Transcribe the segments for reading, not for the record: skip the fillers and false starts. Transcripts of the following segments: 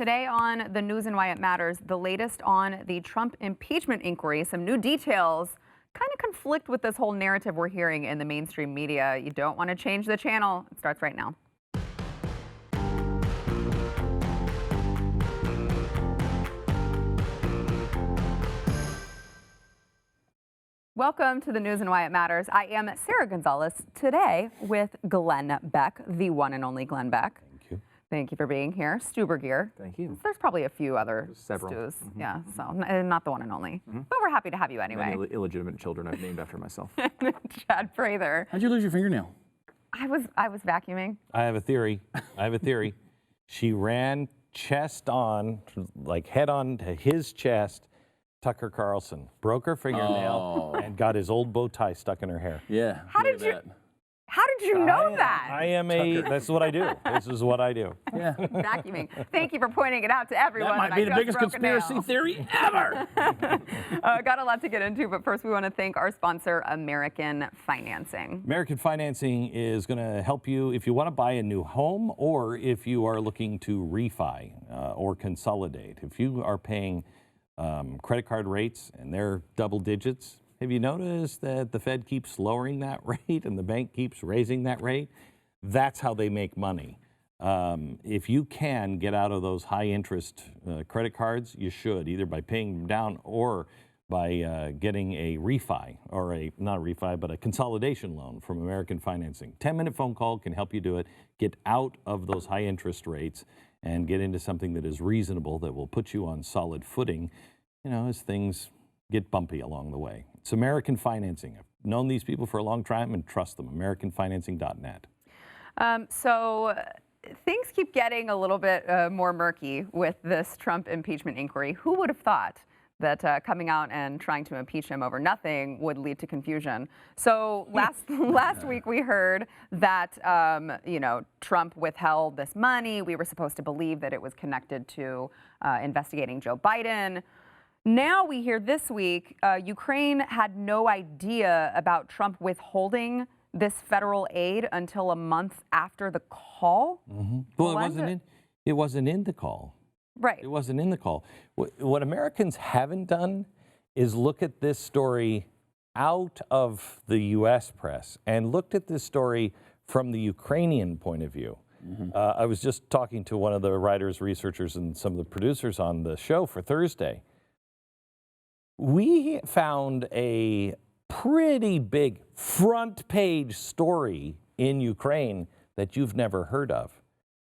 Today on the news and why it matters, the latest on the Trump impeachment inquiry. Some new details kind of conflict with this whole narrative we're hearing in the mainstream media. You don't want to change the channel. It starts right now. Welcome to the news and why it matters. I am Sarah Gonzalez, today with Glenn Beck, the one and only Glenn Beck. Thank you. Thank you for being here. Stu Bergier. Thank you. There's probably a few other Several. Stus. Yeah, so not the one and only. But we're happy to have you anyway. Many illegitimate children I've named after myself. Chad Prather. How'd you lose your fingernail? I was vacuuming. I have a theory. She ran chest on, like head on to his chest, Tucker Carlson, broke her fingernail and got his old bow tie stuck in her hair. Yeah. How did you know that? That's what I do. This is what I do. Yeah. Vacuuming. Thank you for pointing it out to everyone. That might be the biggest conspiracy theory ever. Got a lot to get into, but first we want to thank our sponsor, American Financing. American Financing is going to help you if you want to buy a new home or if you are looking to refi or consolidate. If you are paying credit card rates and they're double digits, have you noticed that the Fed keeps lowering that rate and the bank keeps raising that rate? That's how they make money. If you can get out of those high interest credit cards, you should, either by paying them down or by getting a refi, or not a refi, but a consolidation loan from American Financing. 10-minute phone call can help you do it. Get out of those high interest rates and get into something that is reasonable, that will put you on solid footing, as things get bumpy along the way. It's American Financing. I've known these people for a long time and trust them. AmericanFinancing.net. So things keep getting a little bit more murky with this Trump impeachment inquiry. Who would have thought that coming out and trying to impeach him over nothing would lead to confusion? So last week we heard that Trump withheld this money. We were supposed to believe that it was connected to investigating Joe Biden. Now we hear this week Ukraine had no idea about Trump withholding this federal aid until a month after the call. Well, it wasn't in the call. Right. It wasn't in the call. What Americans haven't done is look at this story out of the U.S. press and looked at this story from the Ukrainian point of view. I was just talking to one of the writers, researchers, and some of the producers on the show for Thursday. We found a pretty big front page story in Ukraine that you've never heard of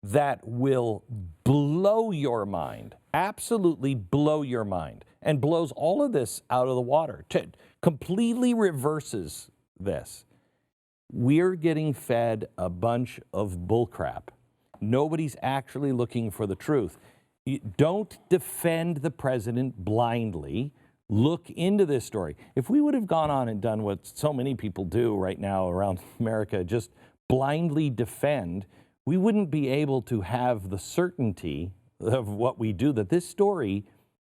that will blow your mind, absolutely blow your mind, and blows all of this out of the water, completely reverses this. We're getting fed a bunch of bullcrap. Nobody's actually looking for the truth. Don't defend the president blindly. Look into this story. If we would have gone on and done what so many people do right now around America, just blindly defend, we wouldn't be able to have the certainty of what we do, that this story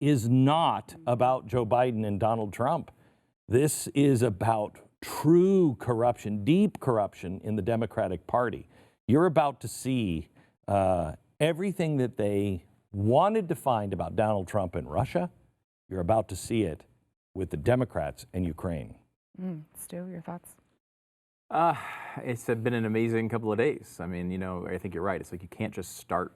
is not about Joe Biden and Donald Trump. This is about true corruption, deep corruption in the Democratic Party. You're about to see everything that they wanted to find about Donald Trump and Russia. You're about to see it with the Democrats and Ukraine. Stu, your thoughts? It's been an amazing couple of days. I mean, I think you're right. It's like you can't just start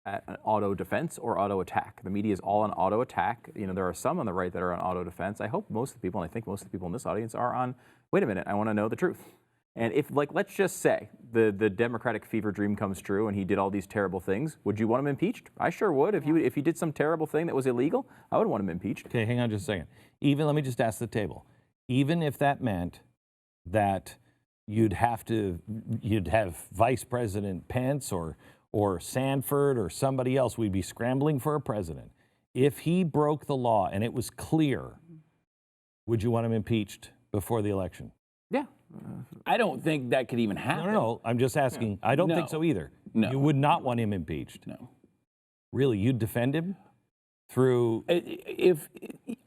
at an auto defense or auto attack. The media is all on auto attack. There are some on the right that are on auto defense. I hope most of the people, and I think most of the people in this audience are on, wait a minute, I want to know the truth. And if, let's just say the Democratic fever dream comes true and he did all these terrible things, would you want him impeached? I sure would. If he did some terrible thing that was illegal, I would want him impeached. Okay, hang on just a second. Let me just ask the table. Even if that meant that you'd have Vice President Pence or Sanford or somebody else, we'd be scrambling for a president. If he broke the law and it was clear, would you want him impeached before the election? Yeah. I don't think that could even happen. No, I'm just asking. I don't think so either. No. You would not want him impeached. No. Really, you'd defend him through...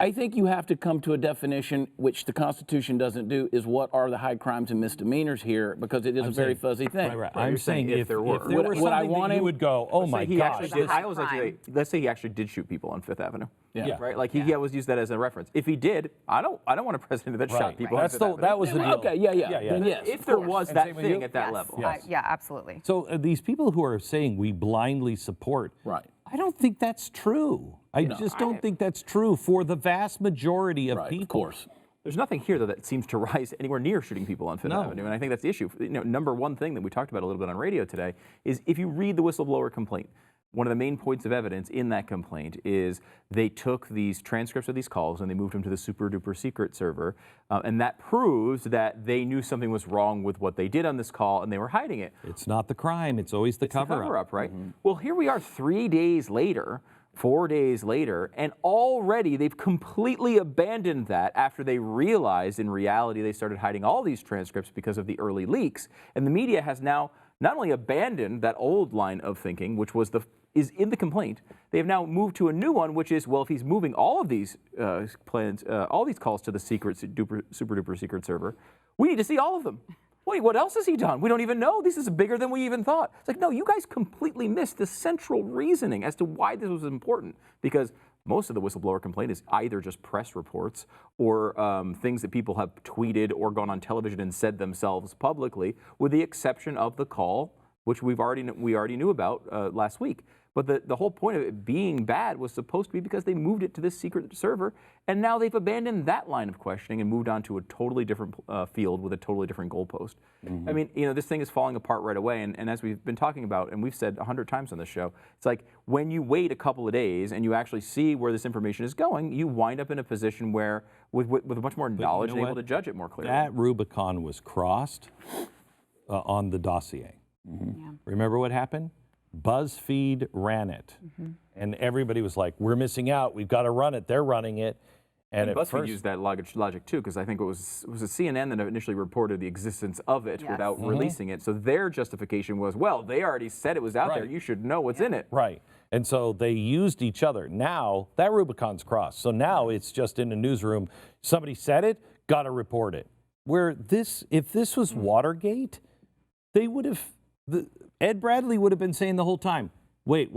I think you have to come to a definition, which the Constitution doesn't do, is what are the high crimes and misdemeanors here, because it is a very fuzzy thing. Right. I'm saying if there were Would I something want that you him- would go, oh my gosh. I always like to say, let's say he actually did shoot people on Fifth Avenue. Yeah. Right? Like he always used that as a reference. If he did, I don't want a president that shot people on That's Fifth the, Avenue. that was the deal. Okay, yeah. Then yes, If of there course. was And that same with thing you? at that Yes. level. Yeah, absolutely. So these people who are saying we blindly support, Right. I don't think that's true. I just don't think that's true for the vast majority of Right, people. of course. There's nothing here, though, that seems to rise anywhere near shooting people on Fifth Avenue, and I think that's the issue. Number one thing that we talked about a little bit on radio today is if you read the whistleblower complaint, one of the main points of evidence in that complaint is they took these transcripts of these calls and they moved them to the super duper secret server, and that proves that they knew something was wrong with what they did on this call and they were hiding it. It's not the crime, it's always the cover-up. Cover-up, right? Well, here we are 3 days later, 4 days later, and already they've completely abandoned that after they realized in reality they started hiding all these transcripts because of the early leaks. And the media has now not only abandoned that old line of thinking, which was is in the complaint, they have now moved to a new one, which is, well, if he's moving all of these all these calls to the super duper secret server, we need to see all of them. Wait, what else has he done? We don't even know. This is bigger than we even thought. It's like, no, you guys completely missed the central reasoning as to why this was important, because most of the whistleblower complaint is either just press reports or things that people have tweeted or gone on television and said themselves publicly, with the exception of the call, which we already knew about last week. But the whole point of it being bad was supposed to be because they moved it to this secret server, and now they've abandoned that line of questioning and moved on to a totally different field with a totally different goalpost. I mean, this thing is falling apart right away, and as we've been talking about, and we've said 100 times on this show, it's like when you wait a couple of days and you actually see where this information is going, you wind up in a position where, with much more knowledge, and able to judge it more clearly. That Rubicon was crossed on the dossier. Yeah. Remember what happened? BuzzFeed ran it, and everybody was like, "We're missing out. We've got to run it. They're running it." And at BuzzFeed first, used that logic too, because I think it was CNN that initially reported the existence of it without releasing it. So their justification was, well, they already said it was out there. You should know what's in it. right? And so they used each other. Now that Rubicon's crossed. So now it's just in a newsroom. Somebody said it, got to report it. Where if this was Watergate, they would have. Ed Bradley would have been saying the whole time, wait,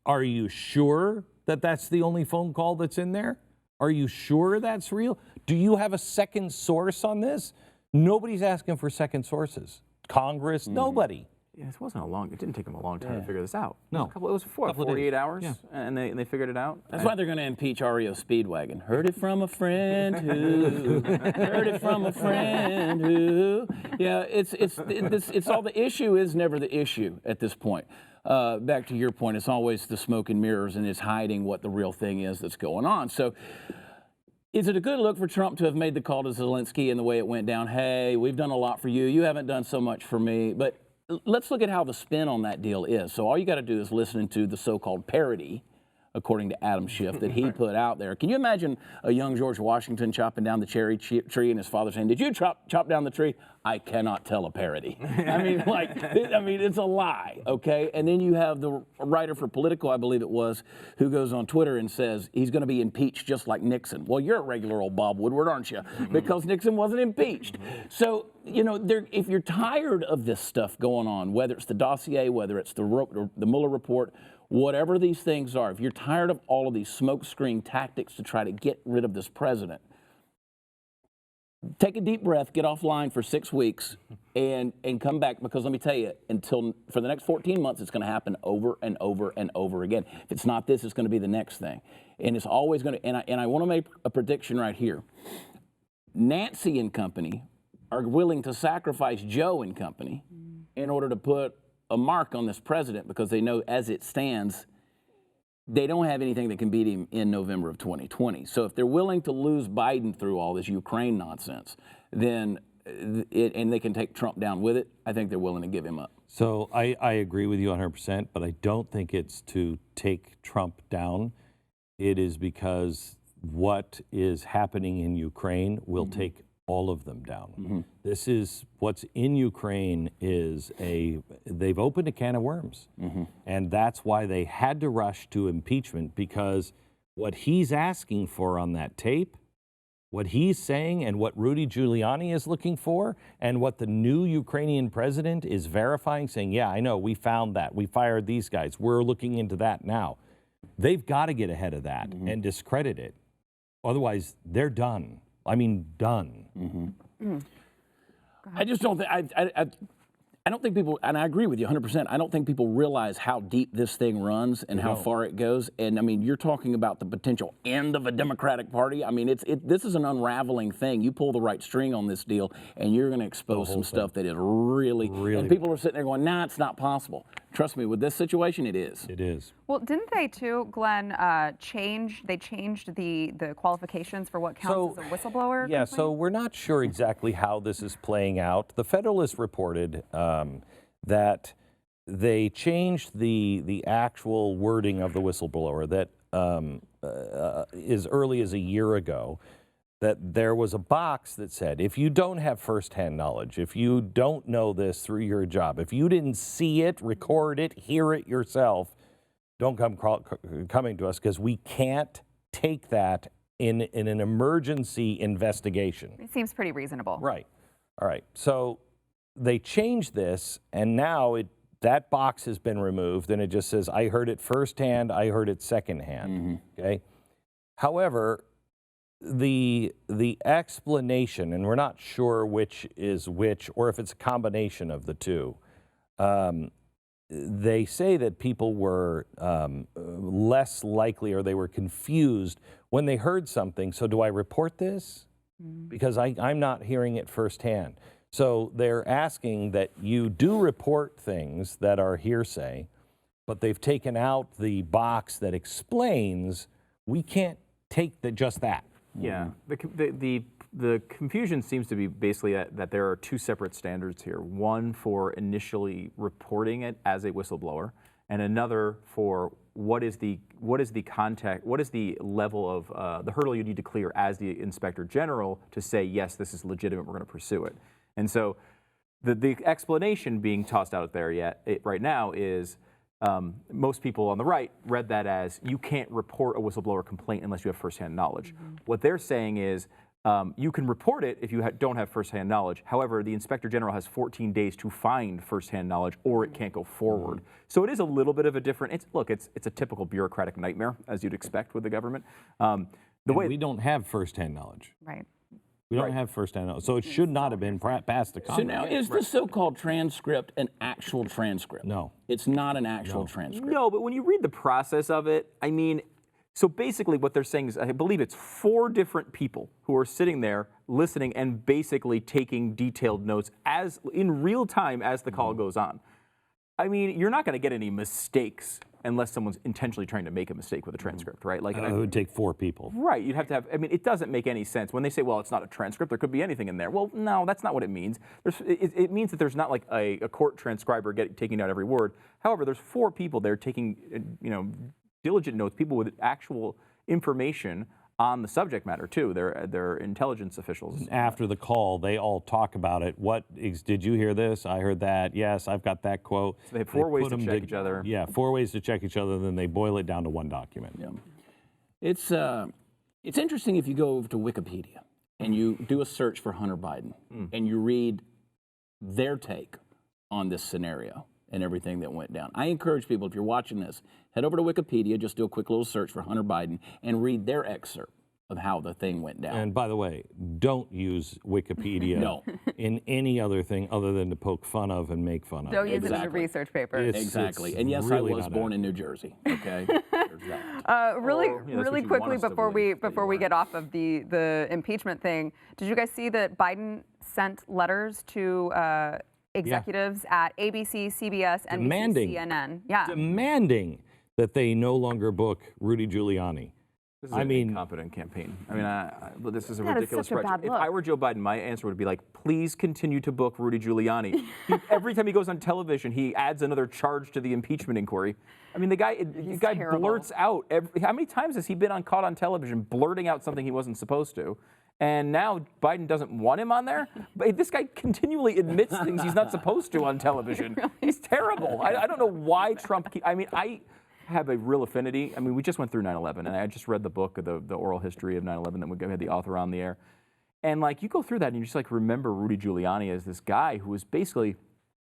are you sure that that's the only phone call that's in there? Are you sure that's real? Do you have a second source on this? Nobody's asking for second sources. Congress, nobody. Yeah, it didn't take them a long time to figure this out. No. It was 48 hours, and they figured it out. That's why they're going to impeach REO Speedwagon. Heard it from a friend who. Heard it from a friend who. Yeah, it's all the issue is never the issue at this point. Back to your point, it's always the smoke and mirrors, and it's hiding what the real thing is that's going on. So, is it a good look for Trump to have made the call to Zelensky and the way it went down? Hey, we've done a lot for you. You haven't done so much for me. But let's look at how the spin on that deal is. So all you got to do is listen to the so-called parody, according to Adam Schiff, that he put out there. Can you imagine a young George Washington chopping down the cherry tree and his father saying, "Did you chop down the tree?" I cannot tell a parody. I mean, it's a lie, okay? And then you have the writer for Politico, I believe it was, who goes on Twitter and says he's going to be impeached just like Nixon. Well, you're a regular old Bob Woodward, aren't you? Because Nixon wasn't impeached. So, if you're tired of this stuff going on, whether it's the dossier, whether it's the Mueller report, whatever these things are, if you're tired of all of these smokescreen tactics to try to get rid of this president, take a deep breath, get offline for 6 weeks, and come back, because let me tell you, for the next 14 months, it's going to happen over and over and over again. If it's not this, it's going to be the next thing. And it's always going to, and I want to make a prediction right here. Nancy and company are willing to sacrifice Joe and company in order to put a mark on this president, because they know as it stands, they don't have anything that can beat him in November of 2020. So if they're willing to lose Biden through all this Ukraine nonsense, then and they can take Trump down with it, I think they're willing to give him up. So I agree with you 100%, but I don't think it's to take Trump down. It is because what is happening in Ukraine will take all of them down. This is what's in Ukraine is they've opened a can of worms. And that's why they had to rush to impeachment, because what he's asking for on that tape, what he's saying and what Rudy Giuliani is looking for, and what the new Ukrainian president is verifying, saying, yeah, I know, we found that. We fired these guys. We're looking into that now. They've got to get ahead of that and discredit it. Otherwise, they're done. I mean, done. I just don't think I don't think people, and I agree with you 100%. I don't think people realize how deep this thing runs and how far it goes. And I mean, you're talking about the potential end of a Democratic Party. I mean, this is an unraveling thing. You pull the right string on this deal, and you're going to expose some stuff that is really. And people are sitting there going, "Nah, it's not possible." Trust me, with this situation, it is. It is. Well, didn't they too, Glenn, changed the qualifications for what counts as a whistleblower Yeah, complaint? so we're not sure exactly how this is playing out. The Federalist reported that they changed the actual wording of the whistleblower that as early as a year ago, that there was a box that said, if you don't have firsthand knowledge, if you don't know this through your job, if you didn't see it, record it, hear it yourself, don't come coming to us because we can't take that in an emergency investigation. It seems pretty reasonable. Right. All right. So they changed this, and now that box has been removed, and it just says, I heard it firsthand, I heard it secondhand. Okay. However, the explanation, and we're not sure which is which, or if it's a combination of the two, they say that people were less likely, or they were confused when they heard something. So do I report this? Because I'm not hearing it firsthand. So they're asking that you do report things that are hearsay, but they've taken out the box that explains we can't take just that. Yeah, the confusion seems to be basically that there are two separate standards here. One for initially reporting it as a whistleblower, and another for what is the level of the hurdle you need to clear as the Inspector General to say, yes, this is legitimate, we're going to pursue it. And so the explanation being tossed out there right now is most people on the right read that as you can't report a whistleblower complaint unless you have firsthand knowledge. What they're saying is you can report it if you don't have firsthand knowledge. However, the Inspector General has 14 days to find firsthand knowledge, or it can't go forward. So it is a little bit of a different. It's a typical bureaucratic nightmare, as you'd expect with the government. We don't have firsthand knowledge. Right. We don't have firsthand knowledge, so it should not have been passed to Congress. So now, is the so-called transcript an actual transcript? No. It's not an actual transcript. No, but when you read the process of it, I mean, so basically what they're saying is, I believe it's 4 different people who are sitting there listening and basically taking detailed notes in real time as the call goes on. I mean, you're not going to get any mistakes unless someone's intentionally trying to make a mistake with a transcript, right? Like, It would take 4 people. Right, you'd have to have, I mean, it doesn't make any sense. When they say, well, it's not a transcript, there could be anything in there. Well, no, that's not what it means. It means that there's not like a court transcriber taking out every word. However, there's 4 people there taking, diligent notes, people with actual information on the subject matter too. They're intelligence officials. After the call, they all talk about it. Did you hear this? I heard that. Yes, I've got that quote. So they have 4 ways to check each other. Yeah, 4 ways to check each other, then they boil it down to 1 document. Yeah. It's interesting if you go over to Wikipedia and you do a search for Hunter Biden and you read their take on this scenario and everything that went down. I encourage people, if you're watching this, head over to Wikipedia, just do a quick little search for Hunter Biden and read their excerpt of how the thing went down. And by the way, don't use Wikipedia in any other thing other than to poke fun of and make fun of. Don't use it as a research paper. Exactly. And yes, really I was born in New Jersey. Okay. There's that. Really quickly before we get off of the impeachment thing, did you guys see that Biden sent letters to executives at ABC, CBS, NBC, CNN? Yeah. Demanding that they no longer book Rudy Giuliani. This is an incompetent campaign. I mean, this is a ridiculous such a bad spreadsheet. If look. I were Joe Biden, my answer would be like, please continue to book Rudy Giuliani. Every time he goes on television, he adds another charge to the impeachment inquiry. I mean, the guy terrible. blurts out. How many times has he been caught on television blurting out something he wasn't supposed to? And now Biden doesn't want him on there? But this guy continually admits things he's not supposed to on television. He's terrible. I don't know why Trump have a real affinity. I mean, we just went through 9/11, and I just read the book of the oral history of 9/11 that we had the author on the air. And like you go through that and you just like remember Rudy Giuliani as this guy who was basically,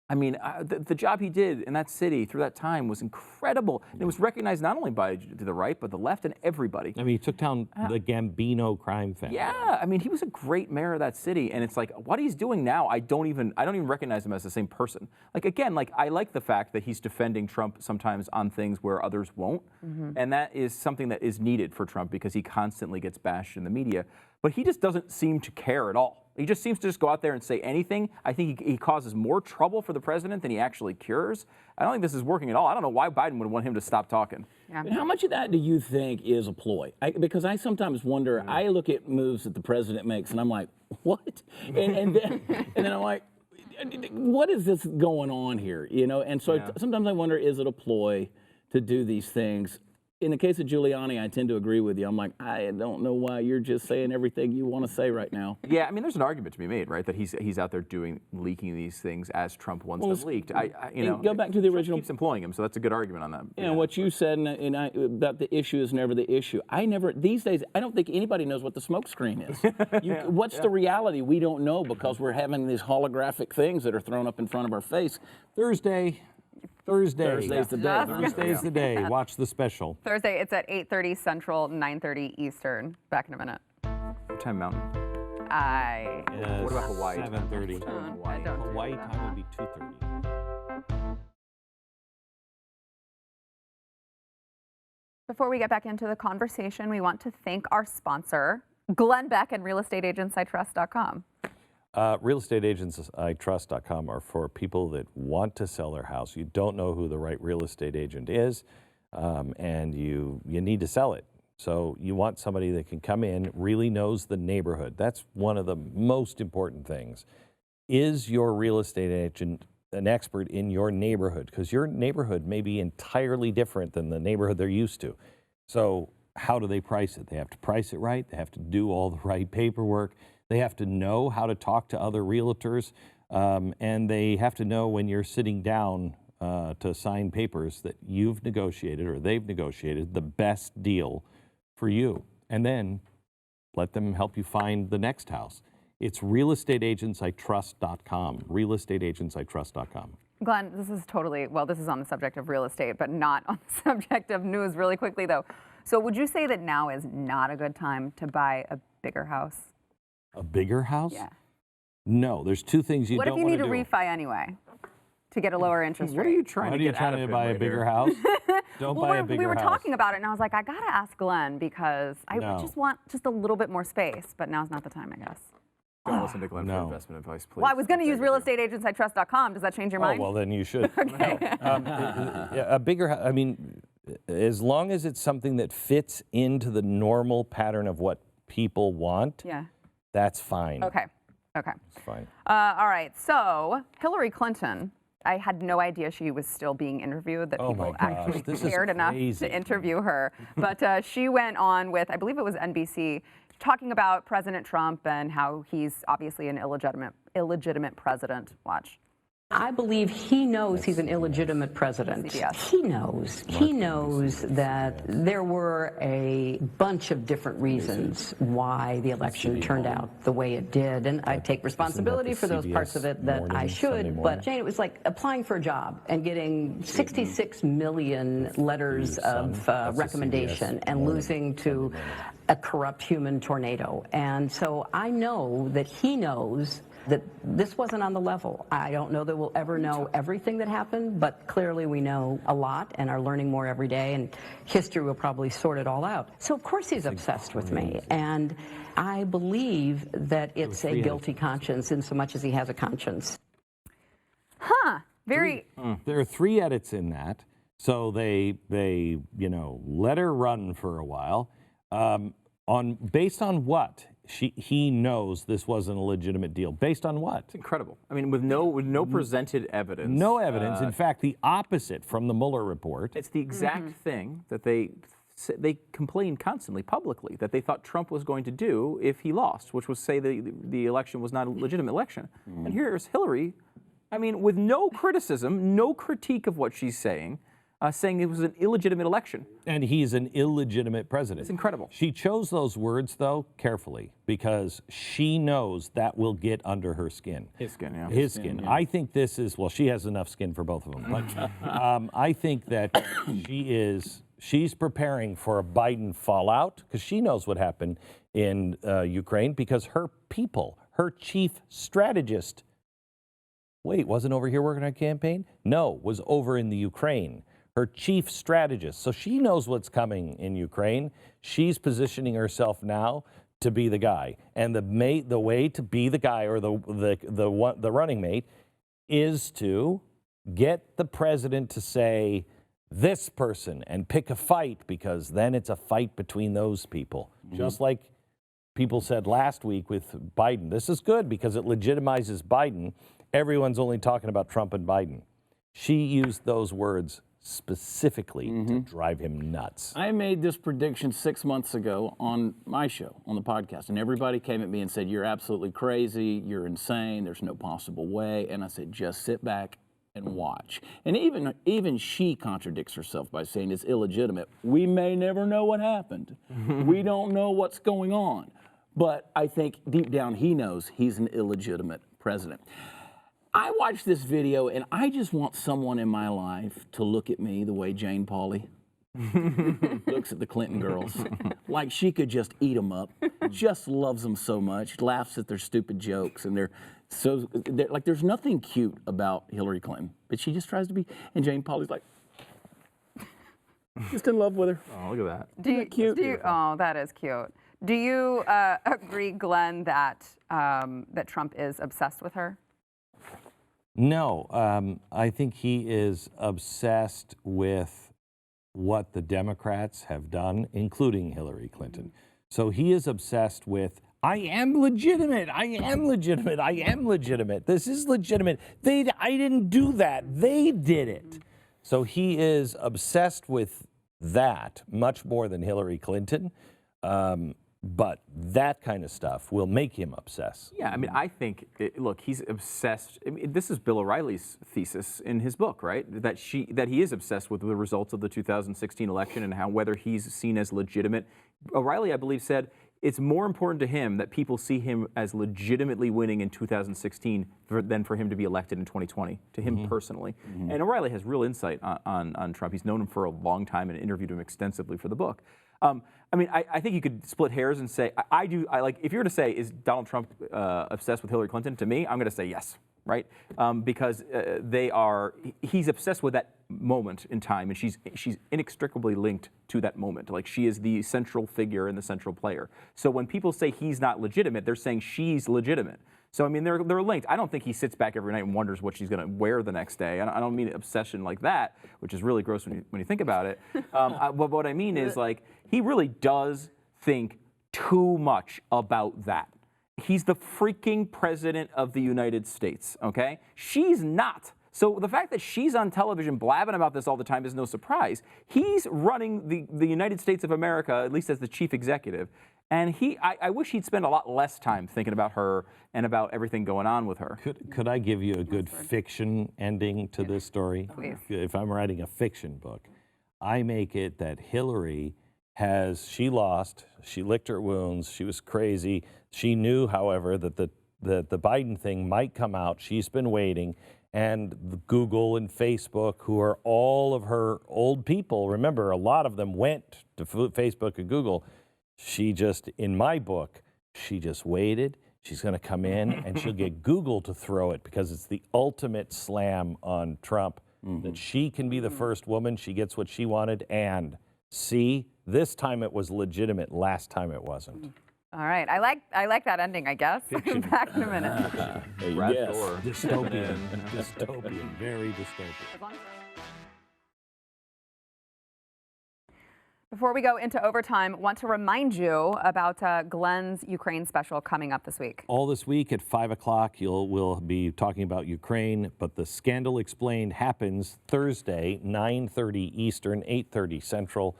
I mean, the job he did in that city through that time was incredible. And it was recognized not only by the right, but the left and everybody. I mean, he took down the Gambino crime family. Yeah, I mean, he was a great mayor of that city. And it's like, what he's doing now, I don't even recognize him as the same person. Like, again, like I like the fact that he's defending Trump sometimes on things where others won't. And that is something that is needed for Trump because he constantly gets bashed in the media. But he just doesn't seem to care at all. He just seems to just go out there and say anything. I think he causes more trouble for the president than he actually cures. I don't think this is working at all. I don't know why Biden would want him to stop talking. Yeah. And how much of that do you think is a ploy? Because I sometimes wonder, I look at moves that the president makes and I'm like, what? And then I'm like, what is this going on here? You know, and so sometimes I wonder, is it a ploy to do these things? In the case of Giuliani, I tend to agree with you. I'm like, I don't know why you're just saying everything you want to say right now. Yeah, I mean, there's an argument to be made, right, that he's out there leaking these things as Trump wants them leaked. Go back to the original. Trump keeps employing him, so that's a good argument on that. Yeah, what you said about the issue is never the issue. These days, I don't think anybody knows what the smoke screen is. What's the reality? We don't know because we're having these holographic things that are thrown up in front of our face. Thursday's the day. Thursday's the day. Watch the special. Thursday, it's at 8:30 Central, 9:30 Eastern. Back in a minute. What time Mountain? Yes, What about Hawaii? 7:30. I don't do Hawaii that. time would be 2:30. Before we get back into the conversation, we want to thank our sponsor, Glenn Beck and realestateagentsitrust.com. Realestateagentsitrust.com are for people that want to sell their house. You don't know who the right real estate agent is, and you need to sell it. So you want somebody that can come in, really knows the neighborhood. That's one of the most important things. Is your real estate agent an expert in your neighborhood? Because your neighborhood may be entirely different than the neighborhood they're used to. So how do they price it? They have to price it right. They have to do all the right paperwork. They have to know how to talk to other realtors, and they have to know when you're sitting down to sign papers that you've negotiated or they've negotiated the best deal for you. And then let them help you find the next house. It's realestateagentsitrust.com, realestateagentsitrust.com. Glenn, this is on the subject of real estate, but not on the subject of news really quickly, though. So would you say that now is not a good time to buy a bigger house? A bigger house? Yeah. No, there's two things you What don't if you want need to to do. refi anyway to get a lower interest What are rate? you trying Why to are you get trying out to of buy him a right bigger here? house? Don't buy a bigger we were house. talking about it, and I was like, I gotta ask Glenn because I No. just want just a little bit more space, but now's not the time, I guess. Don't listen to Glenn No. for investment advice, please. Well, I was going to use Thank you. realestateagentsitrust.com. Does that change your mind? Oh, well, then you should. Okay. A bigger house, I mean, as long as it's something that fits into the normal pattern of what people want, Yeah. that's fine. Okay. It's fine. All right. So Hilary Clinton, I had no idea she was still being interviewed, that Oh my people gosh, actually this is cared enough crazy. to interview her. But she went on with, I believe it was NBC, talking about President Trump and how he's obviously an illegitimate president. Watch. I believe he knows he's an illegitimate president. CBS. He knows that there were a bunch of different reasons why the election turned out the way it did. And I take responsibility for those parts of it that I should. But Jane, it was like applying for a job and getting 66 million letters of recommendation and losing to a corrupt human tornado. And so I know that he knows that this wasn't on the level. I don't know that we'll ever know everything that happened, but clearly we know a lot and are learning more every day, and history will probably sort it all out. So of course he's obsessed with me, and I believe that it's a guilty conscience in so much as he has a conscience. Huh. Very. There are 3 edits in that, so they let her run for a while. Based on what? He knows this wasn't a legitimate deal. Based on what? It's incredible. I mean, with no presented evidence. No evidence. In fact, the opposite from the Mueller report. It's the exact thing that they complained constantly publicly that they thought Trump was going to do if he lost, which was say the election was not a legitimate election. And here's Hillary, I mean, with no criticism, no critique of what she's saying. saying it was an illegitimate election. And he's an illegitimate president. It's incredible. She chose those words, though, carefully, because she knows that will get under her skin. His skin, yeah. His skin. yeah. I think this is, well, she has enough skin for both of them. But I think that she's preparing for a Biden fallout, because she knows what happened in Ukraine, because her people, her chief strategist, wait, wasn't over here working on campaign? No, was over in the Ukraine. Her chief strategist. So she knows what's coming in Ukraine. She's positioning herself now to be the guy. And the way to be the guy, or the running mate, is to get the president to say this person and pick a fight, because then it's a fight between those people. Just like people said last week with Biden. This is good because it legitimizes Biden. Everyone's only talking about Trump and Biden. She used those words specifically to drive him nuts. I made this prediction 6 months ago on my show, on the podcast, and everybody came at me and said, you're absolutely crazy, you're insane, there's no possible way. And I said, just sit back and watch. And even she contradicts herself by saying it's illegitimate. We may never know what happened. We don't know what's going on. But I think deep down he knows he's an illegitimate president. I watched this video, and I just want someone in my life to look at me the way Jane Pauley looks at the Clinton girls. Like she could just eat them up. Just loves them so much. Laughs at their stupid jokes, and they're like, there's nothing cute about Hillary Clinton, but she just tries to be. And Jane Pauley's like, just in love with her. Oh, look at that. Oh, that is cute. Do you agree, Glenn, that that Trump is obsessed with her? No, I think he is obsessed with what the Democrats have done, including Hillary Clinton. So he is obsessed with, I am legitimate, I am legitimate, I am legitimate. This is legitimate. I didn't do that. They did it. So he is obsessed with that much more than Hillary Clinton. But that kind of stuff will make him obsess. Yeah, I mean, I think, look, he's obsessed. I mean, this is Bill O'Reilly's thesis in his book, right? That he is obsessed with the results of the 2016 election and how whether he's seen as legitimate. O'Reilly, I believe, said it's more important to him that people see him as legitimately winning in 2016 than for him to be elected in 2020, to him personally. And O'Reilly has real insight on Trump. He's known him for a long time and interviewed him extensively for the book. I mean, I think you could split hairs and say, like, if you were to say, is Donald Trump obsessed with Hillary Clinton? To me, I'm going to say yes, right? Because he's obsessed with that moment in time, and she's inextricably linked to that moment. Like, she is the central figure and the central player. So when people say he's not legitimate, they're saying she's legitimate. So, I mean, they're linked. I don't think he sits back every night and wonders what she's going to wear the next day. I don't mean obsession like that, which is really gross when you think about it. But what I mean is, like, he really does think too much about that. He's the freaking president of the United States, okay? She's not. So the fact that she's on television blabbing about this all the time is no surprise. He's running the United States of America, at least as the chief executive. And I wish he'd spend a lot less time thinking about her and about everything going on with her. Could I give you a good fiction ending to this story? Please. If I'm writing a fiction book, I make it that Hillary she lost, she licked her wounds, she was crazy. She knew, however, that the Biden thing might come out. She's been waiting. And Google and Facebook, who are all of her old people, remember, a lot of them went to Facebook and Google. She just, in my book, she just waited. She's going to come in and she'll get Google to throw it because it's the ultimate slam on Trump, that she can be the first woman. She gets what she wanted. And see, this time it was legitimate. Last time it wasn't. All right. I like that ending, I guess. Back in a minute. Yes. Dystopian. Dystopian. Very dystopian. Before we go into overtime, want to remind you about Glenn's Ukraine special coming up this week. All this week at 5 o'clock, we'll be talking about Ukraine, but the Scandal Explained happens Thursday, 9:30 Eastern, 8:30 Central.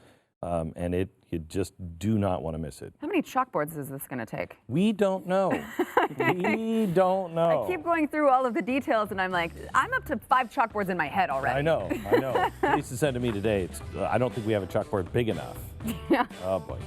and you just do not want to miss it. How many chalkboards is this going to take? We don't know. We don't know. I keep going through all of the details, and I'm like, I'm up to 5 chalkboards in my head already. I know. Lisa said to me today, I don't think we have a chalkboard big enough. Yeah. Oh, boy.